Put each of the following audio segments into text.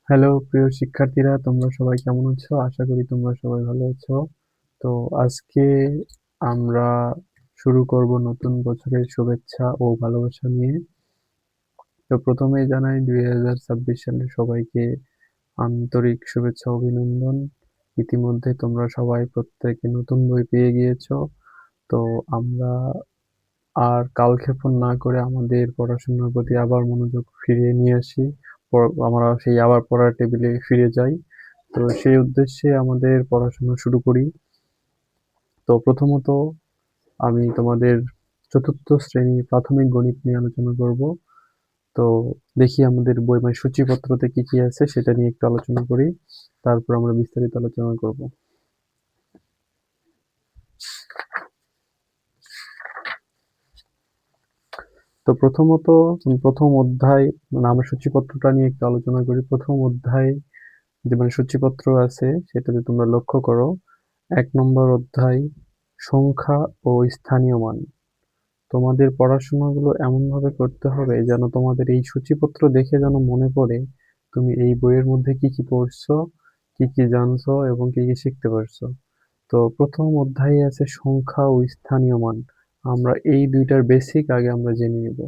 Hello প্রিয় শিক্ষার্থীরা, তোমরা সবাই কেমন আছো? আশা করি তোমরা সবাই ভালো আছো। তো আজকে আমরা শুরু করব নতুন বছরের শুভেচ্ছা ও ভালোবাসা নিয়ে। তো প্রথমেই জানাই 2026 সালের সবাইকে আন্তরিক শুভেচ্ছা ও অভিনন্দন। ইতিমধ্যে তোমরা সবাই প্রত্যেকে নতুন বই পেয়ে গিয়েছো। তো আমরা আর কালক্ষেপণ না করে আমাদের পড়াশোনার প্রতি আবার মনোযোগ ফিরিয়ে নিয়ে আসি। আমরা সেই আবার পড়ার টেবিলে ফিরে যাই। তো সেই উদ্দেশ্যে আমাদের পড়াশোনা শুরু করি। তো প্রথমত আমি তোমাদের চতুর্থ শ্রেণীর প্রাথমিক গণিত নিয়ে আলোচনা করব। তো দেখি আমাদের বই মানে সূচিপত্রতে কি কি আছে সেটা নিয়ে একটু আলোচনা করি, তারপর আমরা বিস্তারিত আলোচনা করব। তো প্রথমত প্রথম অধ্যায় মানে আমরা সূচিপত্রটা নিয়ে একটু আলোচনা করি। প্রথম অধ্যায় যে মানে সূচিপত্র আছে সেটাতে তোমরা লক্ষ্য করো, 1 নম্বর অধ্যায় সংখ্যা ও স্থানীয় মান। তোমাদের পড়াশোনাগুলো এমনভাবে করতে হবে যেন তোমাদের এই সূচিপত্র দেখে যেন মনে পড়ে তুমি এই বইয়ের মধ্যে কি কি পড়ছো, কি কি জানছো এবং কি কি শিখতে পারছো। তো প্রথম অধ্যায়ে আছে সংখ্যা ও স্থানীয় মান। আমরা এই দুইটার বেসিক আগে আমরা জেনে নেব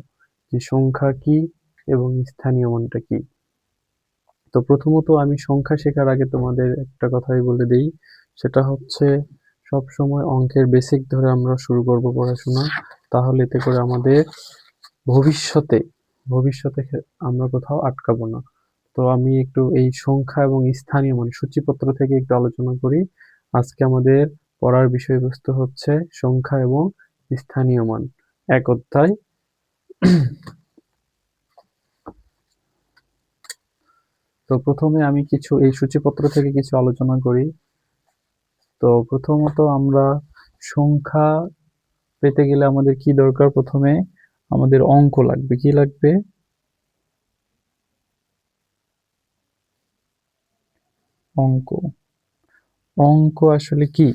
যে সংখ্যা কি এবং স্থানীয় মানটা কি। তো প্রথমত আমি সংখ্যা শেখার আগে তোমাদের একটা কথাই বলে দেই, সেটা হচ্ছে সব সময় অঙ্কের বেসিক ধরে আমরা শুরু করব পড়াশোনা। তাহলে এতে করে আমাদের ভবিষ্যতে ভবিষ্যতে আমরা কোথাও আটকাবো না। তো আমি একটু এই সংখ্যা এবং স্থানীয় মানে সূচিপত্র থেকে একটু আলোচনা করি। আজকে আমাদের পড়ার বিষয়বস্তু হচ্ছে সংখ্যা এবং স্থানীয় মান, এক অধ্যায়। তো প্রথমে আমি কিছু এই সূচিপত্র থেকে কিছু আলোচনা করি। তো প্রথমত আমরা সংখ্যা পেতে গেলে আমাদের কি দরকার? প্রথমে আমাদের অঙ্ক লাগবে। কি লাগবে? অঙ্ক। অঙ্ক আসলে কি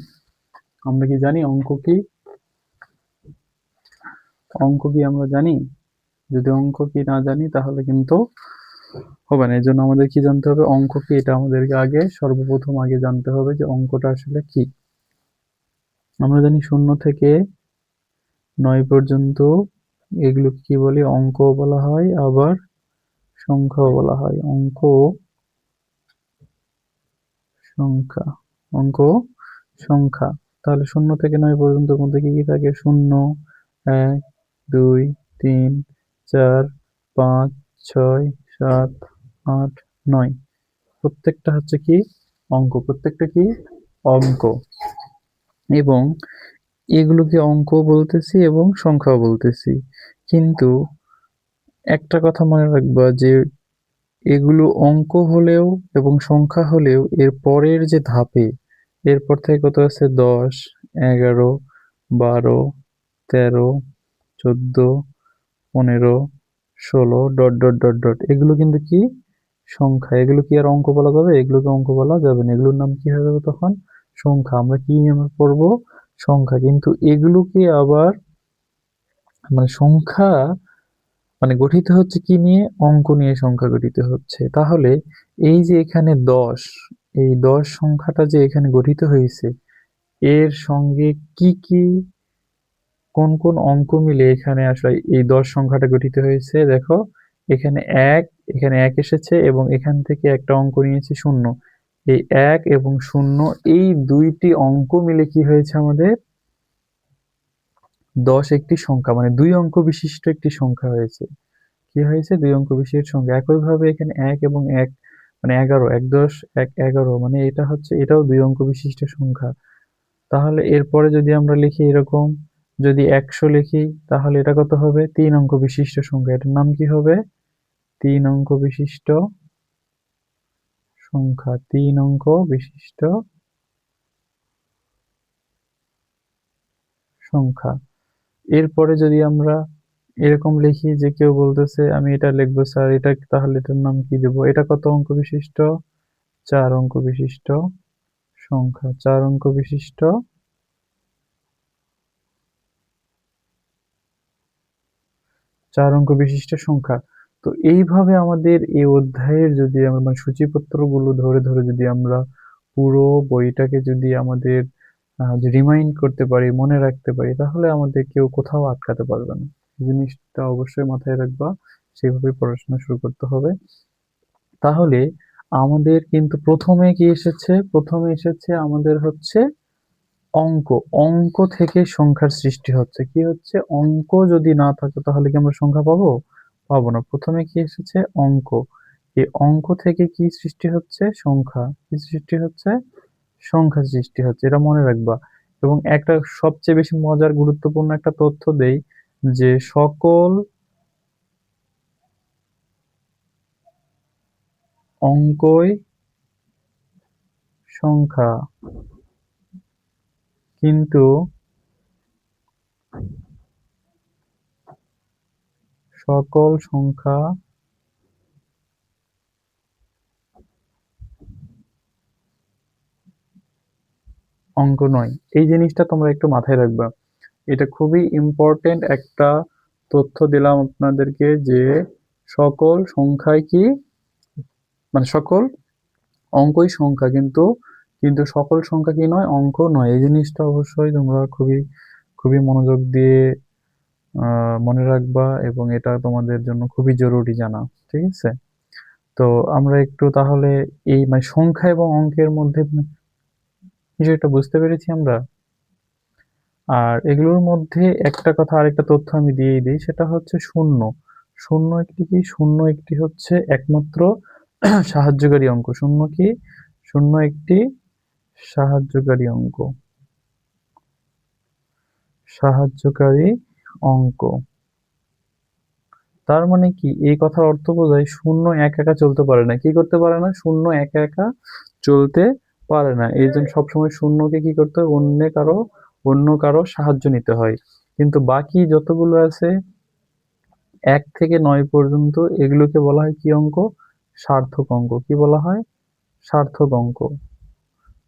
আমরা কি জানি? অঙ্ক কি? অঙ্ক কি আমরা জানি? যদি অঙ্ক কি না জানি তাহলে কিন্তু হবে না। এই জন্য আমাদের কি জানতে হবে? অঙ্ক কি এটা আমাদেরকে আগে সর্বপ্রথম আগে জানতে হবে যে অঙ্কটা আসলে কি। আমরা জানি 0 থেকে 9 পর্যন্ত এগুলোকে কি বলি? অঙ্কও বলা হয়, আবার সংখ্যাও বলা হয়। অঙ্ক, সংখ্যা, অঙ্ক, সংখ্যা। তাহলে 0 থেকে 9 পর্যন্ত মধ্যে কি কি থাকে? 0, 1, 2, 3, 4, 5, 6, 7, 8, 9। প্রত্যেকটা হচ্ছে কি? অঙ্ক। প্রত্যেকটা কি? অঙ্ক। এবং এগুলোকে অঙ্ক বলতেছি এবং সংখ্যাও বলতেছি। কিন্তু একটা কথা মনে রাখবা যে এগুলো অঙ্ক হলেও এবং সংখ্যা হলেও এর পরের যে ধাপে, এরপর থেকে কত আছে? 10, 11, 12, 13, 14, 15, 16 ডট ডট ডট ডট, এগুলো কিন্তু কি? সংখ্যা। এগুলো কি আর অঙ্ক বলা যাবে? এগুলোকে অঙ্ক বলা যাবে না। এগুলোর নাম কি হয়ে যাবে তখন? সংখ্যা। আমরা কি নামে পড়বো? সংখ্যা। কিন্তু এগুলোকে আবার মানে সংখ্যা মানে গঠিত হচ্ছে কি নিয়ে? অঙ্ক নিয়ে সংখ্যা গঠিত হচ্ছে। তাহলে এই যে এখানে 10, এই 10 সংখ্যাটা যে এখানে গঠিত হয়েছে, এর সঙ্গে কি কি কোন কোন অঙ্ক মিলে এখানে আসলে এই 10 সংখ্যাটা গঠিত হয়েছে? দেখো, এখানে 1, এখানে 1 এসেছে এবং এখান থেকে একটা অঙ্ক নিয়েছি 0। এই 1 এবং 0 এই দুইটি অঙ্ক মিলে কি হয়েছে আমাদের? 10 একটি সংখ্যা মানে 2 অঙ্ক বিশিষ্ট একটি সংখ্যা হয়েছে। কি হয়েছে? 2 অঙ্ক বিশিষ্ট সংখ্যা। একইভাবে এখানে 1 এবং 1 মানে 11, 1 10 1 11 মানে এটা হচ্ছে, এটাও 2 অঙ্ক বিশিষ্ট সংখ্যা। তাহলে এরপরে যদি আমরা লিখি এরকম, যদি 100 লিখি তাহলে এটা কত হবে? 3 অঙ্ক বিশিষ্ট সংখ্যা। এটার নাম কি হবে? 3 অঙ্ক বিশিষ্ট সংখ্যা। 3 অঙ্ক বিশিষ্ট সংখ্যা। এরপরে যদি আমরা এরকম লিখি যে কেউ বলতেছে আমি এটা লিখবো স্যার, এটা তাহলে এটার নাম কি দেবো? এটা কত অঙ্ক বিশিষ্ট? 4 অঙ্ক বিশিষ্ট সংখ্যা। 4 অঙ্ক বিশিষ্ট 4 অঙ্ক বিশিষ্ট সংখ্যা। তো এইভাবে আমাদের এই অধ্যায়ের যদি আমরা মানে সূচিপত্রগুলো ধরে ধরে যদি আমরা পুরো বইটাকে যদি আমাদের রিমাইন্ড করতে পারি, মনে রাখতে পারি, তাহলে আমাদের কেউ কোথাও আটকাতে পারবে না। এই জিনিসটা অবশ্যই মাথায় রাখবা, সেভাবে পড়াশোনা শুরু করতে হবে। তাহলে আমাদের কিন্তু প্রথমে কি এসেছে, প্রথমে এসেছে আমাদের হচ্ছে অঙ্ক। অঙ্ক থেকে সংখ্যার সৃষ্টি হচ্ছে। কি হচ্ছে, অঙ্ক যদি না থাকে তাহলে কি আমরা সংখ্যা পাবো? পাবো না। প্রথমে কি এসেছে, অঙ্ক। এই অঙ্ক থেকে কি সৃষ্টি হচ্ছে, সংখ্যা। কি সৃষ্টি হচ্ছে, সংখ্যা সৃষ্টি হচ্ছে, এটা মনে রাখবা। এবং একটা সবচেয়ে বেশি মজার গুরুত্বপূর্ণ একটা তথ্য দেই, যে সকল অঙ্কই সংখ্যা, কিন্তু সকল সংখ্যা অঙ্ক নয়। এই জিনিসটা তোমরা একটু মাথায় রাখবা। এটা খুবই ইম্পর্টেন্ট একটা তথ্য দিলাম আপনাদেরকে, যে সকল সংখ্যাই কি, মানে সকল অঙ্কই সংখ্যা, কিন্তু কিন্তু সকল সংখ্যা কি নয়, অঙ্ক নয়। এই জিনিসটা অবশ্যই তোমরা খুবই খুবই মনোযোগ দিয়ে মনে রাখবা, এবং এটা তোমাদের জন্য খুবই জরুরি জানা। ঠিক আছে? তো আমরা একটু তাহলে এই মানে সংখ্যা এবং অঙ্কের মধ্যে বিষয়টা বুঝতে পেরেছি আমরা। আর এগুলোর মধ্যে একটা কথা, আরেকটা তথ্য আমি দিয়েই দিই, সেটা হচ্ছে শূন্য। শূন্য একটি কি, শূন্য একটি হচ্ছে একমাত্র সাহায্যকারী অঙ্ক। শূন্য কি, শূন্য একটি সাহায্যকারী অঙ্ক, সাহায্যকারী অঙ্ক। তার মানে কি, এই কথার অর্থ বোঝায় শূন্য একা একা চলতে পারে না। কি করতে পারে না, শূন্য একা একা চলতে পারে না। এই জন্য সবসময় শূন্যকে কি করতে হয়, অন্য কারো সাহায্য নিতে হয়। কিন্তু বাকি যতগুলো আছে ১ থেকে ৯ পর্যন্ত, এগুলোকে বলা হয় কি অঙ্ক, সার্থক অঙ্ক। কি বলা হয়, সার্থক অঙ্ক।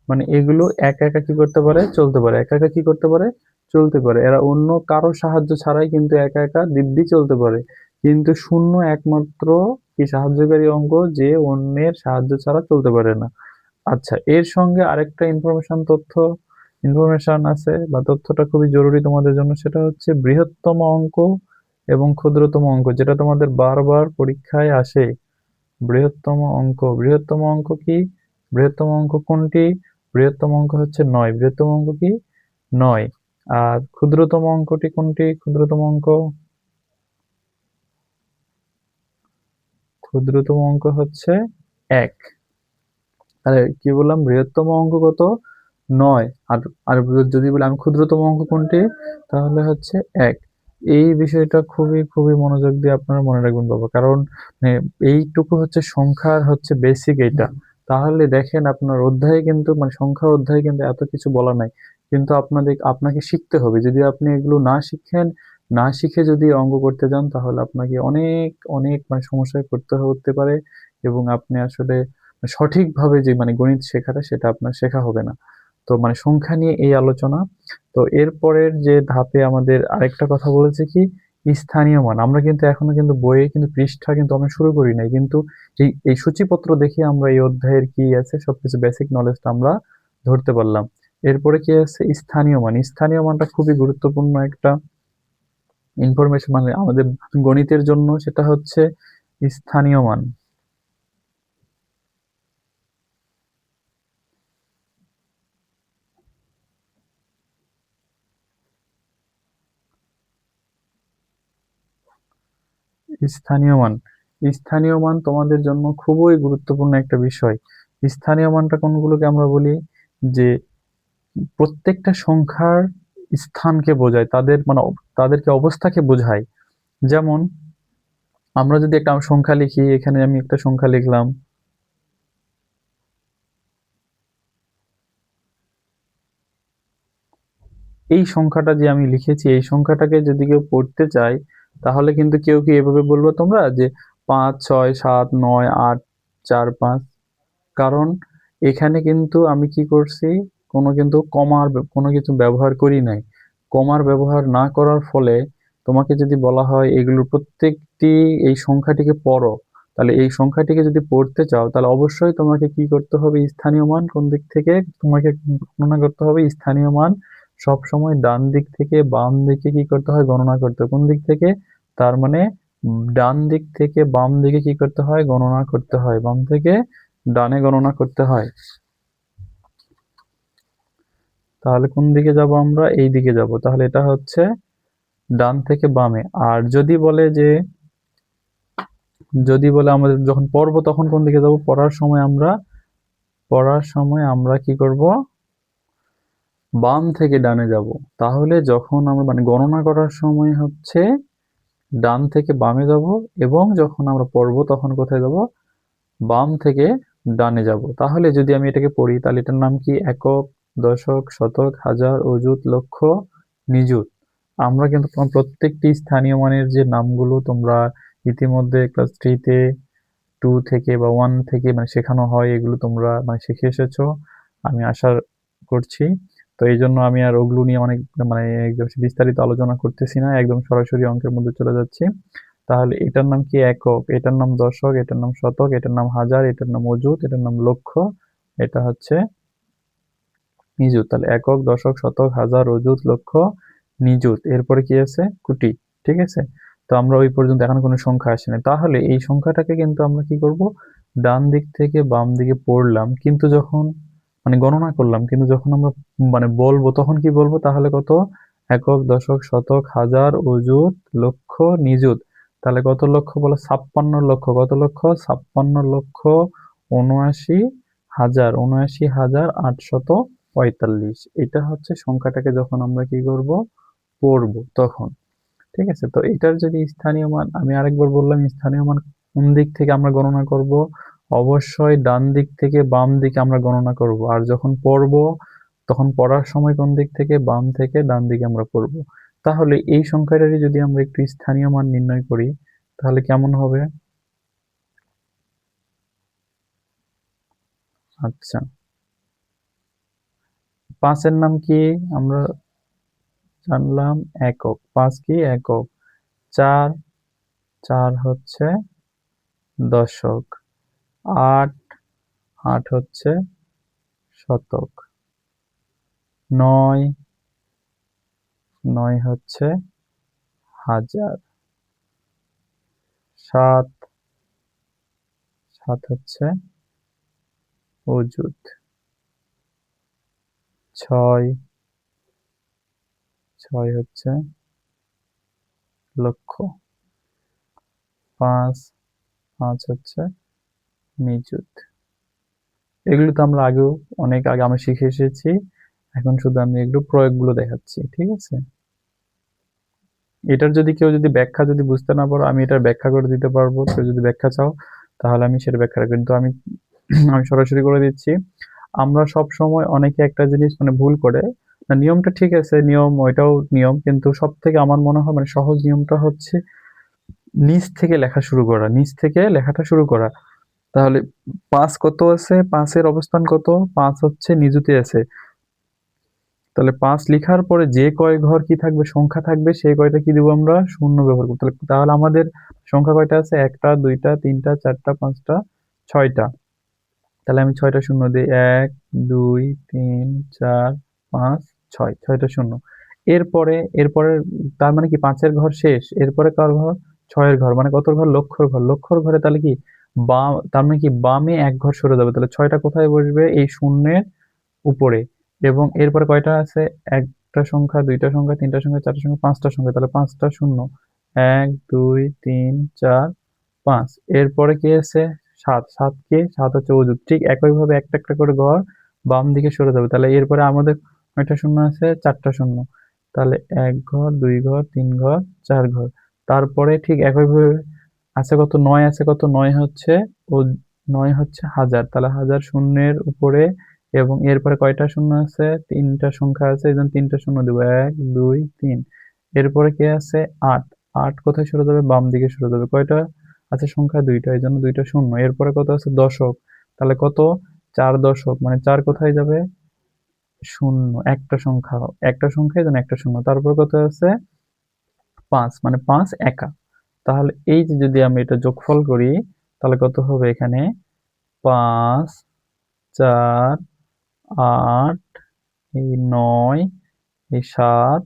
মানে এগুলো একা একা কি করতে পারে, চলতে পারে। একা একা কি করতে পারে, চলতে পারে। এরা অন্য কারো সাহায্য ছাড়াই কিন্তু একা একা দিব্যি চলতে পারে। কিন্তু শূন্য একমাত্র কি সাহায্যকারী অঙ্ক, যে অন্যের সাহায্য ছাড়া চলতে পারে না। আচ্ছা, এর সঙ্গে আরেকটা ইনফরমেশন আছে, বা তথ্যটা খুবই জরুরি তোমাদের জন্য, সেটা হচ্ছে বৃহত্তম অঙ্ক এবং ক্ষুদ্রতম অঙ্ক, যেটা তোমাদের বারবার পরীক্ষায় আসে। বৃহত্তম অঙ্ক, বৃহত্তম অঙ্ক কি, বৃহত্তম অঙ্ক কোনটি, বৃহত্তম অঙ্ক হচ্ছে ৯। বৃহত্তম অঙ্ক কি, ৯। আর ক্ষুদ্রতম অঙ্কটি কোনটি, ক্ষুদ্রতম অঙ্ক, ক্ষুদ্রতম অঙ্ক হচ্ছে ১। তাহলে কি বললাম, বৃহত্তম অঙ্ক কত, ৯। আর আর যদি বলি আমি ক্ষুদ্রতম অঙ্ক কোনটি, তাহলে হচ্ছে ১। এই বিষয়টা খুবই খুবই মনোযোগ দিয়ে আপনারা মনে রাখবেন বাবা, কারণ এইটুকু হচ্ছে সংখ্যার হচ্ছে বেসিক এইটা। তাহলে দেখেন আপনার অধ্যায়ে কিন্তু মানে সংখ্যা অধ্যায়ে কিন্তু এত কিছু বলা নাই, কিন্তু আপনাকে শিখতে হবে। যদি আপনি এগুলো না শিখেন, না শিখে যদি অঙ্ক করতে যান, তাহলে আপনাকে অনেক অনেক মানে সমস্যায় পড়তে হতে পারে, এবং আপনি আসলে সঠিকভাবে যে মানে গণিত শেখাটা, সেটা আপনার শেখা হবে না। তো মানে সংখ্যা নিয়ে এই আলোচনা। তো এরপরের যে ধাপে আমাদের আরেকটা কথা বলেছে কি, স্থানীয় মান। আমরা কিন্তু এখনো কিন্তু বইয়ে কিন্তু পৃষ্ঠা কিন্তু আমরা শুরু করি নাই, কিন্তু এই সূচিপত্র দেখে আমরা এই অধ্যায়ের কি আছে সবকিছু বেসিক নলেজটা আমরা ধরতে পারলাম। এরপরে কি আছে, স্থানীয় মান। স্থানীয় মানটা খুবই গুরুত্বপূর্ণ একটা ইনফরমেশন, মানে আমাদের গণিতের জন্য সেটা হচ্ছে স্থানীয় মান। স্থানীয় মান, স্থানীয় মান তোমাদের জন্য খুবই গুরুত্বপূর্ণ একটা বিষয়। স্থানীয় মানটা কোনগুলোকে আমরা বলি, যে প্রত্যেকটা সংখ্যার স্থানকে বোঝায়, তাদের মানে তাদেরকে অবস্থাকে বোঝায়। যেমন আমরা যদি একটা সংখ্যা লিখি, এখানে আমি একটা সংখ্যা লিখলাম, এই সংখ্যাটা যে আমি লিখেছি, এই সংখ্যাটাকে যদি কেউ পড়তে চায়, তাহলে কিন্তু কেউ কি এভাবে বলবো তোমরা, যে ৫ ৬ ৭ ৯ ৮ ৪ ৫। কারণ এখানে কিন্তু আমি কি করছি, কোনো কিন্তু কোনো কিছু ব্যবহার করি নাই। কমার ব্যবহার না করার ফলে তোমাকে যদি বলা হয় এগুলোর প্রত্যেকটি এই সংখ্যাটিকে পড়ো, তাহলে এই সংখ্যাটিকে যদি পড়তে চাও তাহলে অবশ্যই তোমাকে কি করতে হবে, স্থানীয় মান কোন দিক থেকে তোমাকে গণনা করতে হবে, স্থানীয় মান সব সময় ডান দিক থেকে বাম দিকে কি করতে হয়, গণনা করতে হয়। কোন দিক থেকে? তার মানে ডান দিক থেকে বাম দিকে কি করতে হয়, গণনা করতে হয়, বাম থেকে ডানে গণনা করতে হয়। তাহলে কোন দিকে যাব আমরা? এই দিকে যাব। তাহলে এটা হচ্ছে ডান থেকে বামে। আর যদি বলে আমাদের যখন পড়বো তখন কোন দিকে যাব? পড়ার সময় আমরা কি করব? বাম থেকে ডানে যাব। তাহলে যখন আমরা মানে গণনা করার সময় হচ্ছে ডান থেকে বামে যাব, এবং যখন আমরা পড়বো তখন কোথায় যাব? বাম থেকে ডানে যাব। তাহলে যদি আমি এটাকে পড়ি তাহলে এটার নাম কি? একক, দশক, শতক, হাজার, অযুত, লক্ষ, নিযুত। আমরা কিন্তু প্রত্যেকটি স্থানীয় মানের যে নামগুলো তোমরা ইতিমধ্যে ক্লাস 3 তে 2 থেকে বা 1 থেকে মানে শেখানো হয়, এগুলো তোমরা মানে শিখে এসেছো আমি আশা করছি। তো এই জন্য আমি আর ওগুলো নিয়ে অনেক মানে একদম বিস্তারিত আলোচনা করতেছি না, একদম সরাসরি অঙ্কের মধ্যে চলে যাচ্ছি। তাহলে এটার নাম কি? একক, এটার নাম দশক, এটার নাম শতক, এটার নাম হাজার, এটার নাম অযুত, এটার নাম লক্ষ, এটা হচ্ছে নিযুত। তাহলে একক, দশক, শতক, হাজার, অযুত, লক্ষ, নিযুত। এরপরে কি আছে? কোটি। ঠিক আছে? তো আমরা ওই পর্যন্ত এখন কোনো সংখ্যা আসেনি। তাহলে এই সংখ্যাটাকে কিন্তু আমরা কি করব? ডান দিক থেকে বাম দিকে পড়লাম, কিন্তু যখন মানে গণনা করলাম, কিন্তু যখন আমরা মানে বলবো তখন কি বলবো? তাহলে কত? একক, দশক, শতক, হাজার, অযুত, লক্ষ, নিযুত। তাহলে কত লক্ষ বলো? 56 লক্ষ। কত লক্ষ? 56 লক্ষ ৭৯,০০০, ৭৯,৮৪৫। এটা হচ্ছে সংখ্যাটাকে যখন আমরা কি করব? পড়ব তখন। ঠিক আছে? তো এটার যদি স্থানীয় মান আমি আরেকবার বললাম, স্থানীয় মান কোন দিক থেকে আমরা গণনা করব? অবশ্যই ডান দিক থেকে বাম দিকে আমরা গণনা করব। আর যখন পড়ব তখন পড়ার সময় কোন দিক থেকে? বাম থেকে ডান দিকে আমরা পড়ব। তাহলে এই সংখ্যাটারই যদি আমরা একটু স্থানীয় মান নির্ণয় করি তাহলে কেমন হবে? আচ্ছা, ৫ এর নাম কি? আমরা জানলাম একক। ৫ কি? একক। ৪, ৪ হচ্ছে দশক। ৮, ৮ হচ্ছে শতক। ৯, ৯ হচ্ছে হাজার। ৭, ৭ হচ্ছে অযুত। ৬, ৬ হচ্ছে লক্ষ। ৫, ৫ হচ্ছে নিযুত। এগুলো তো আমরা আগেও অনেক আগে আমরা শিখে এসেছি। এখন শুধু আমি এগুলো প্রয়োগগুলো দেখাচ্ছি। ঠিক আছে? এটার যদি কেউ যদি ব্যাখ্যা যদি বুঝতে না পারো আমি এটার ব্যাখ্যা করে দিতে পারবো। কেউ যদি ব্যাখ্যা চাও তাহলে আমি সেটা ব্যাখ্যা রাখবো। কিন্তু আমি আমি সরাসরি করে দিচ্ছি। আমরা সবসময় অনেকে একটা জিনিস মানে ভুল করে, না নিয়মটা ঠিক আছে, নিয়ম ওইটাও নিয়ম, কিন্তু সবথেকে আমার মনে হয় মানে সহজ নিয়মটা হচ্ছে নিচ থেকে লেখা শুরু করা, নিচ থেকে লেখাটা শুরু করা। তাহলে ৫ কত আছে? ৫ এর অবস্থান কত? ৫ হচ্ছে নিযুতে আছে। তাহলে ৫ লিখার পরে যে কয় ঘর কি থাকবে? সংখ্যা থাকবে, সেই কয়টা কি দিব আমরা? শূন্য ব্যবহার করব। তাহলে আমাদের সংখ্যা কয়টা আছে? ১ টা, ২ টা, ৩ টা, ৪ টা, ৫ টা, ৬ টা। তাহলে আমি ৬ টা শূন্য দিই। ১, ২, ৩, ৪, ৫, ৬। ৬ টা শূন্য। এরপরে তার মানে কি ৫ এর ঘর শেষ। এরপরে কার ঘর? ৬ এর ঘর। মানে কত ঘর? লক্ষর ঘর। লক্ষর ঘরে তাহলে কি তার মানে কি বামে ১ ঘর সরে যাবে। তাহলে ৬ টা কোথায় বসবে? এই শূন্যের উপরে। এবং এরপরে কয়টা আছে? ১ টা সংখ্যা, ২ টা সংখ্যা, ৩ টা সংখ্যা, ৪ টা সংখ্যা, ৫ টা সংখ্যা। তাহলে ৫ টা শূন্য। ১, ২, ৩, ৪, ৫। এরপরে কি আছে? ৭। ৭ কি? ৭ হচ্ছে অযুত। ঠিক একইভাবে একটা, একটা করে ঘর বাম দিকে সরে যাবে। তাহলে এরপরে আমাদের কয়টা শূন্য আছে? ৪ টা শূন্য। তাহলে ১ ঘর, ২ ঘর, ৩ ঘর, ৪ ঘর। তারপরে ঠিক একইভাবে আছে কত? ৯ আছে কত? ৯ হচ্ছে ও ৯ হচ্ছে হাজার। তাহলে হাজার শূন্যের উপরে, এবং এরপরে কয়টা শূন্য আছে? ৩ টা সংখ্যা আছে। এইজন্য ৩ টা শূন্য দিব। ১, ২, ৩। এরপরে কে আছে? ৮। ৮ কোথায় সরে যাবে? বাম দিকে সরে যাবে। কয়টা আছে সংখ্যা? ২ টা। এইজন্য ২ টা শূন্য। এরপরে কত আছে? দশক। তাহলে কত? ৪ দশক। মানে ৪ কোথায় যাবে? শূন্য। একটা সংখ্যা, একটা সংখ্যা এজন্য একটা শূন্য। তারপর কত আছে? 5 মানে 5 একা। তাহলে এই যে যদি আমি এটা যোগফল করি তাহলে কত হবে এখানে 5, 4, 8, এই 9, এই 7,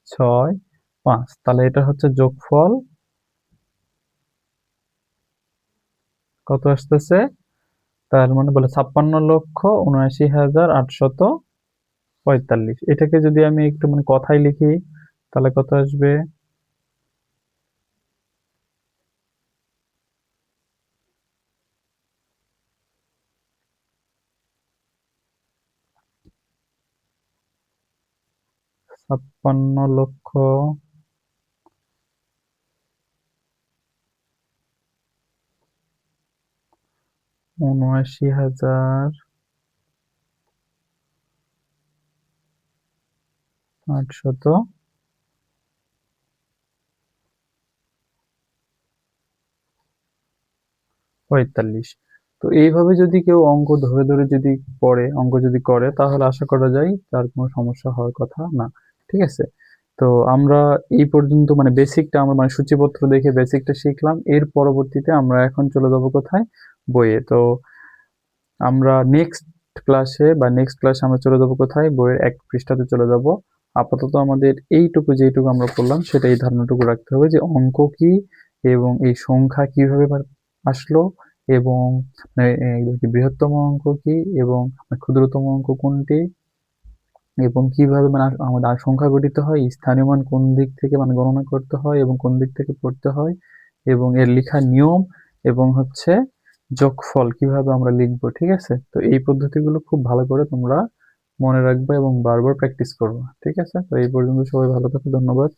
6, 5, তাহলে এটা হচ্ছে যোগফল কত আসতেছে, তার মানে বলে 56,79,845। এটাকে যদি আমি একটু মানে কথায় লিখি তাহলে কত আসবে, 56,79,845। তো এইভাবে যদি কেউ অঙ্ক ধরে ধরে যদি পড়ে, অঙ্ক যদি করে তাহলে আশা করা যায় তার কোনো সমস্যা হওয়ার কথা না। ঠিক আছে? তো আমরা এই পর্যন্ত মানে বেসিকটা আমরা মানে সূচিপত্র দেখে বেসিকটা শিখলাম। এর পরবর্তীতে আমরা এখন চলে যাব কোথায়? বইয়ে। তো আমরা নেক্সট ক্লাসে আমরা চলে যাব কোথায়? বইয়ের ১ পৃষ্ঠাতে চলে যাব। আপাতত আমাদের এইটুকু যেইটুকু আমরা পড়লাম সেটা এই ধারণাটুকু রাখতে হবে যে অঙ্ক কি এবং এই সংখ্যা কিভাবে আসলো এবং বৃহত্তম অঙ্ক কি এবং ক্ষুদ্রতম অঙ্ক কোনটি এবং কিভাবে মানে আমাদের সংখ্যা গঠিত হয়, স্থানীয় মান কোন দিক থেকে মানে গণনা করতে হয় এবং কোন দিক থেকে পড়তে হয় এবং এর লেখার নিয়ম এবং হচ্ছে যোগফল কিভাবে আমরা লিখবো, ঠিক আছে? তো এই পদ্ধতিগুলো খুব ভালো করে তোমরা মনে রাখবে এবং বারবার প্র্যাকটিস করবা, ঠিক আছে? তো এই পর্যন্ত সবাই ভালো থাকো, ধন্যবাদ।